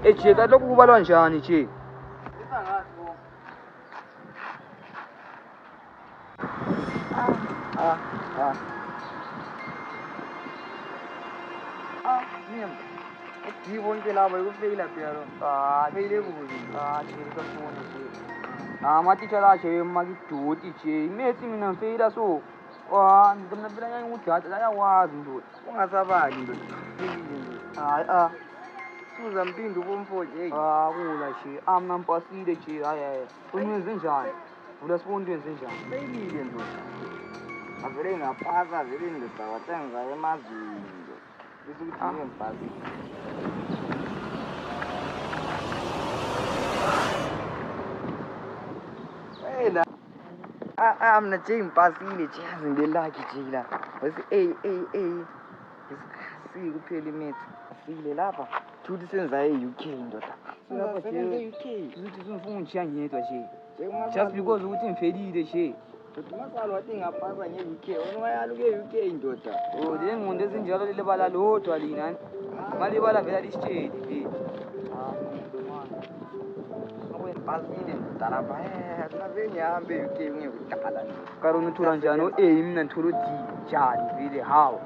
Eje kaloku kubalwa njani nje? Di bonke laba yokufeyila phela lo. Feyile kubi. Nje kafuna nje. Amateacher la nje makidoti nje. Imethi mina ngifeyila so. Ngidona phela nyanga udata ayakwazi ndoda. Ungasabali ndoda. Hayi Suza mpindu bomfo nje. Kula nje. Mina ngipasile nje. Hayi. Wenze njani? Vula sifundo wenze njani? Feyilile ndoda. Avele ngapasa vele ndoda wathenga emazweni ndoda. Bese ukuthi ngempasi. Wena. Mina nje ngipasile nje yazi ngelakhi nje la. Bese sikuphela imethi. Sile lapha. Thuthi senza e-UK ndoda. Lapha Senza nje e-UK. ukuthi sifuna nje ngiyedwa nje. Just because ukuthi ngifelile nje. Masalo wathi ngapasa nge-UK. Wena wayala uke-UK ndoda. Le ngqondo ezinjalo libala lodwa lina. Malibala vela lisitsheli. Ngipasile ndoda lapha. Asingavele ngihambe e-UK ngekudala nje. Karoni uthola njani o-A mina ngithola o-D njani vele hawu.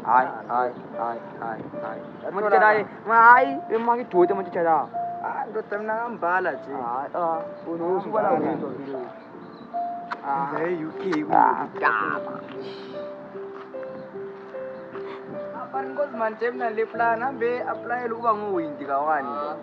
Hayi. Amateacher la hayi emakidoti amateacher la. Ndoda mina ngambala nje. Usubala wedwa vele. Senza e-UK kudala. Apani inkosi manje mina le plan hambe applyela ukuba nguwindi kawani nje.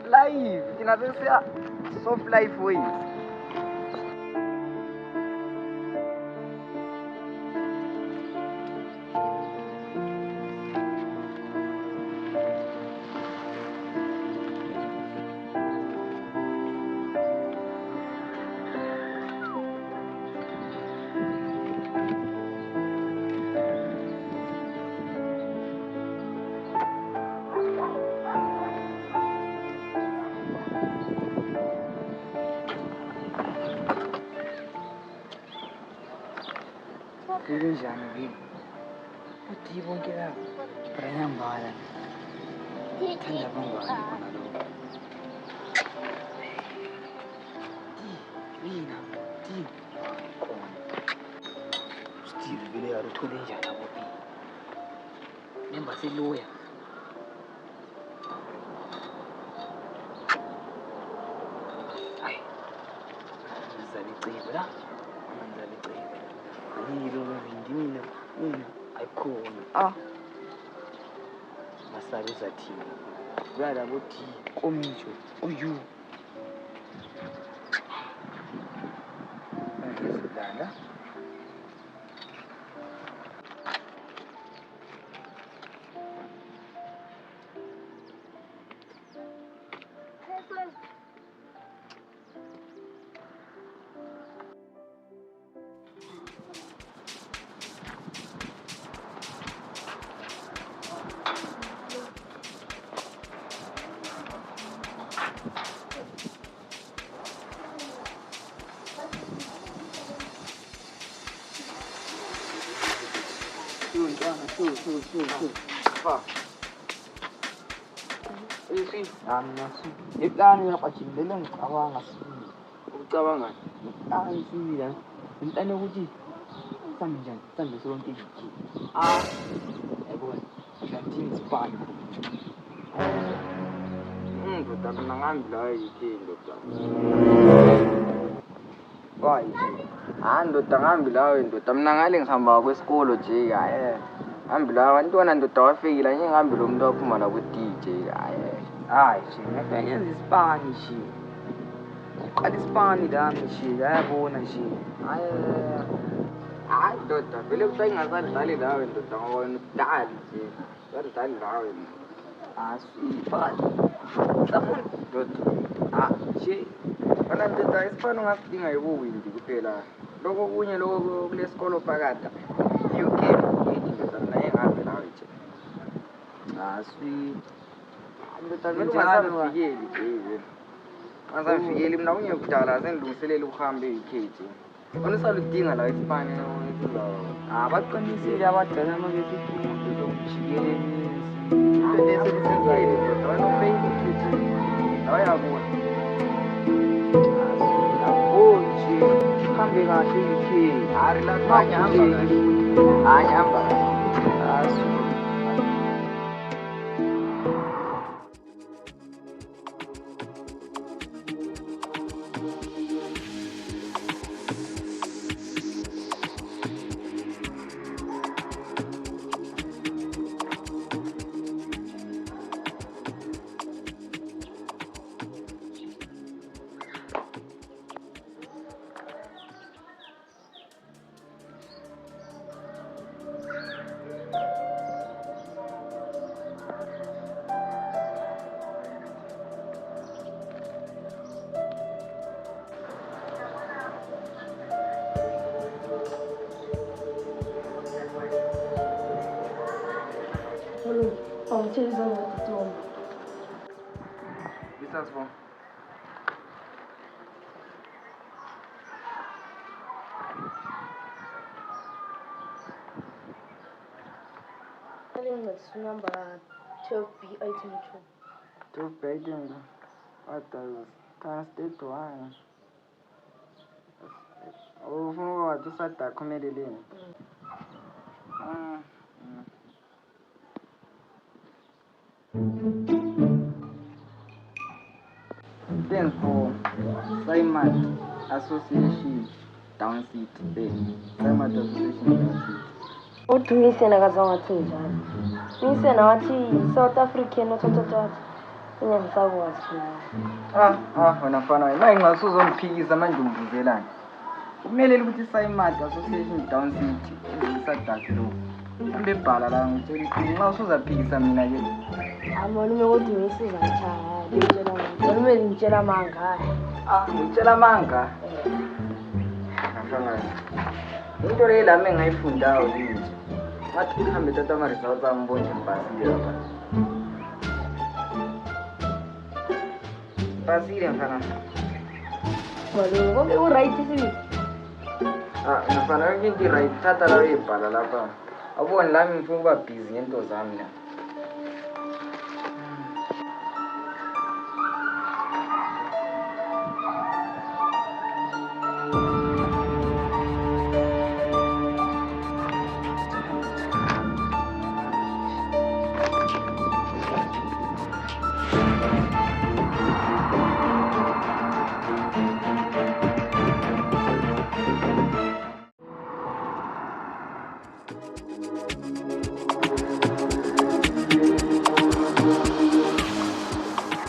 Live thina sesiya soft life ways. Vele njani vele. Uthi bonke la. Branyambala. Thanda bangani bona lo. Mina. Steve vele yaruthole njani abo B. Nemba seloya. Hayi. Ngizabicebo la. Yilo bavindi mina ayikhona masabe uzathini kuyala bothi komitsho uyu ngizilanda Iplani yapha jindele ngicabanga sibili. Ucabangani? Iplani sibili. Ngintane ukuthi sambe njani? Sambe sonke nje. Yabona. Ngidinga isipani. Ndoda mina ngihambi la e-UK ndoda. Why? Ndoda ngihambi la ndoda mina ngale ngihamba kwesikolo nje ngihambi la abantwana ndoda wafikile nje ngihambi lo muntu waphuma la ku-DJ Hayi nje ngiyayenza isipani nje. Uqala isipani lami nje yabona nje. Hayi ndoda vele kuthiwa ngingasadlali lawe ndoda ngoba wena udali nje. Sadlali lawe. Asipani. Ndoda. Nje. Wena ndoda isipani ungasidinga yibuwindi kuphela. Lokho kunye lokho kule sikolo phakade. UK ndoda mina ngihambi lawe nje. Ndoda vele ungasafikeli nje. Ungasafikeli mina ungekudala sengilungiselela ukuhamba e-UK nje. Wena usaludinga la isipani baqinisile abadala uma besithi umuntu uzomjikela emini. into leyo sekusenzayo ndoda wena ufeyile kahle UK. Hari la hanyamba. Hanyamba. Asu. Awutsheliza ngokuthomba. Bisasifo. That's number 12B item 2. 12 pages. What was translate one. Ufuna wathi usadakhumeleleni. Then for Simon Association Down City then Simon Association Down City. Udumisena kazawathi njalo. Misena wathi South African othothothatha. Inyangisakwazi khona. Wena mfana wena mayingasuzoziphikisa manje umvuzelana. Kumele ukuthi Simon Association Down City esadakhe lo. Mbe bhala la ngitshela ukuthi nxa usuzaphikisa mina ke. Amalume kodumisa ngachaya. Ngitshela manje. Malume ngitshela manga. Ngitshela manga. Mfana wena. Into le lami engayifundayo nje. Ngathi ngihambe tata ama results ami bonke ngibhasile lapha. Basile mfana. Malume konke uright sisi. Mfana yonke into right thatha la uyibhala lapha. Awuboni lami ngifuna ukuba busy ngento zami la.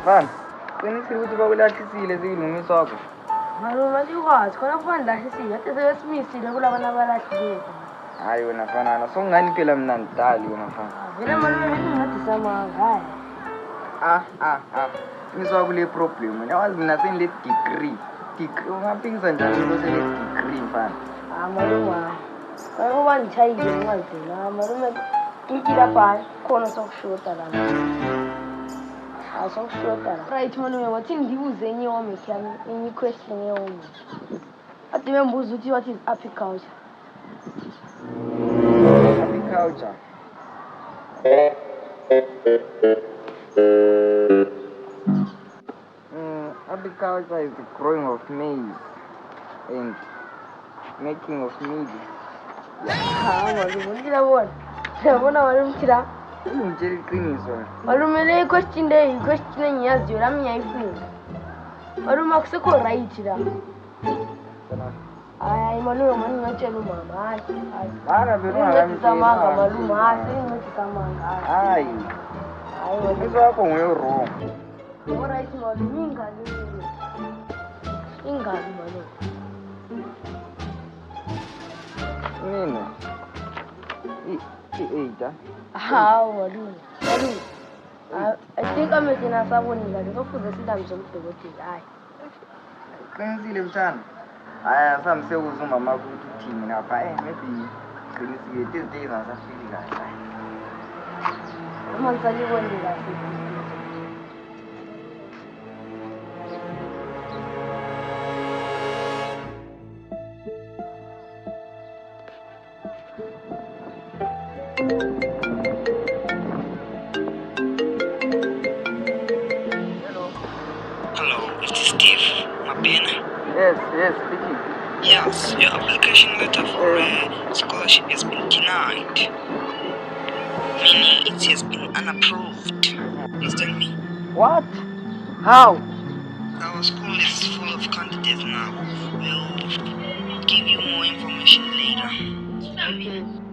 Mfana, qinisile ukuthi bakulahlisile zilungiswa wakho. Malume andikwazi khona kufana lahlisile. Yathi sebesimile kulabana abalahlileyo. Hayi wena mfana, songani phela mina ndidali wena mfana. Vele malume bengingathisa manga. Ngizwa kule problem. Yawazi mina senile degree. Ungaphikisa njani into sele degree mfana? Malume. Ukuba ngitshayile ngingazela. Malume ngikila phansi khona sokushoda la. Sokushoda la. Right malume wathi ngibuze enye wami yami enye question yewami. Ade bembuza ukuthi what is apiculture? Apiculture. Apiculture is the growing of maize and making of meat. Malume ngiyabona. Ngiyabona malume kila. Ungitshela iqiniso. Malume le question le question engiyaziyo lami ngiyayifunda. Malume akusekho right la. Hayi malume mani ngiyatshela umama hayi. Mara phela Ungasamanga malume singisamanga. Hayi. Hayi malume. Ngizwa wakho nguye wrong. Alright malume ingani malume. Mina. I-8 malume. I think amethina sabonile ngizofuze silamze umdokotela hayi. Qinisile mthana. Hayi asamse ukuza umama ukuthi uthini lapha maybe qinisile these days asafili kahle. Uma ngisalibonile kahle. Hello, Mr. Steve Mapena. Yes, speaking. Yes, your application letter for a scholarship has been denied. Meaning it has been unapproved. Understand me? What? How? Our school is full of candidates now. We'll give you more information later. Okay.